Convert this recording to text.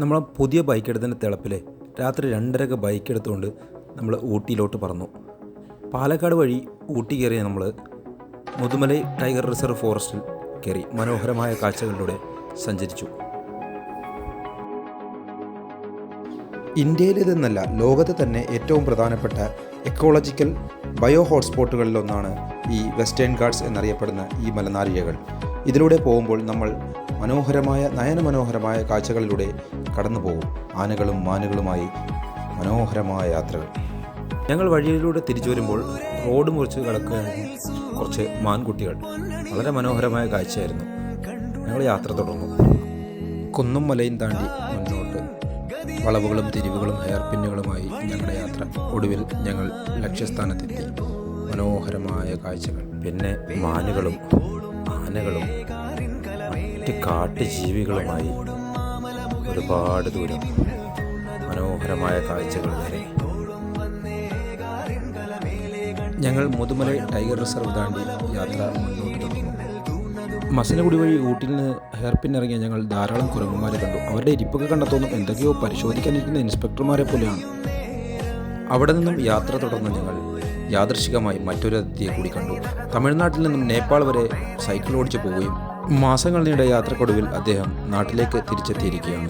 നമ്മൾ പുതിയ ബൈക്ക് എടുത്തതിൻ്റെ തിളപ്പിൽ രാത്രി 2:30 ബൈക്ക് എടുത്തുകൊണ്ട് നമ്മൾ ഊട്ടിയിലോട്ട് പറന്നു. പാലക്കാട് വഴി ഊട്ടി കയറി നമ്മൾ മുതുമലൈ ടൈഗർ റിസർവ് ഫോറസ്റ്റിൽ കയറി മനോഹരമായ കാഴ്ചകളിലൂടെ സഞ്ചരിച്ചു. ഇന്ത്യയിലേതെന്നല്ല, ലോകത്ത് തന്നെ ഏറ്റവും പ്രധാനപ്പെട്ട എക്കോളജിക്കൽ ബയോ ഹോട്ട്സ്പോട്ടുകളിലൊന്നാണ് ഈ വെസ്റ്റേൺ ഗാട്സ് എന്നറിയപ്പെടുന്ന ഈ മലനാരിഴകൾ. ഇതിലൂടെ പോകുമ്പോൾ നമ്മൾ നയനമനോഹരമായ കാഴ്ചകളിലൂടെ കടന്നു പോകും. ആനകളും മാനുകളുമായി മനോഹരമായ യാത്രകൾ. ഞങ്ങൾ വഴിയിലൂടെ തിരിച്ചു വരുമ്പോൾ റോഡ് മുറിച്ച് കിടക്കുകയായിരുന്നു കുറച്ച് മാൻകുട്ടികൾ. വളരെ മനോഹരമായ കാഴ്ചയായിരുന്നു. ഞങ്ങൾ യാത്ര തുടർന്നു. കുന്നും മലയും താണ്ടി മുന്നോട്ട് വളവുകളും തിരിവുകളും ഹെയർപിന്നുകളുമായി ഞങ്ങളുടെ യാത്ര. ഒടുവിൽ ഞങ്ങൾ ലക്ഷ്യസ്ഥാനത്തെത്തി. മനോഹരമായ കാഴ്ചകൾ, പിന്നെ മാനുകളും ആനകളും മറ്റ് കാട്ടുജീവികളുമായി ഒരുപാട് ദൂരം മനോഹരമായ കാഴ്ചകൾ വരെ. ഞങ്ങൾ മുതുമലൈ ടൈഗർ റിസർവ് താണ്ടി യാത്ര മുന്നോട്ട് തുടർന്നു. മസനഗുഡി വഴി ഊട്ടിയിൽ നിന്ന് ഹെയർപിൻ ഇറങ്ങിയ ഞങ്ങൾ ധാരാളം കുരങ്ങന്മാരെ കണ്ടു. അവരുടെ ഇരിപ്പൊക്കെ കണ്ടെത്തോന്നും എന്തൊക്കെയോ പരിശോധിക്കാനിരിക്കുന്ന ഇൻസ്പെക്ടർമാരെ പോലെയാണ്. അവിടെ നിന്നും യാത്ര തുടർന്ന് ഞങ്ങൾ യാദൃശികമായി മറ്റൊരു അതിഥിയെ കൂടി കണ്ടു. തമിഴ്നാട്ടിൽ നിന്നും നേപ്പാൾ വരെ സൈക്കിൾ ഓടിച്ച് പോവുകയും മാസങ്ങൾ നീണ്ട യാത്രക്കൊടുവിൽ അദ്ദേഹം നാട്ടിലേക്ക് തിരിച്ചെത്തിയിരിക്കുകയാണ്.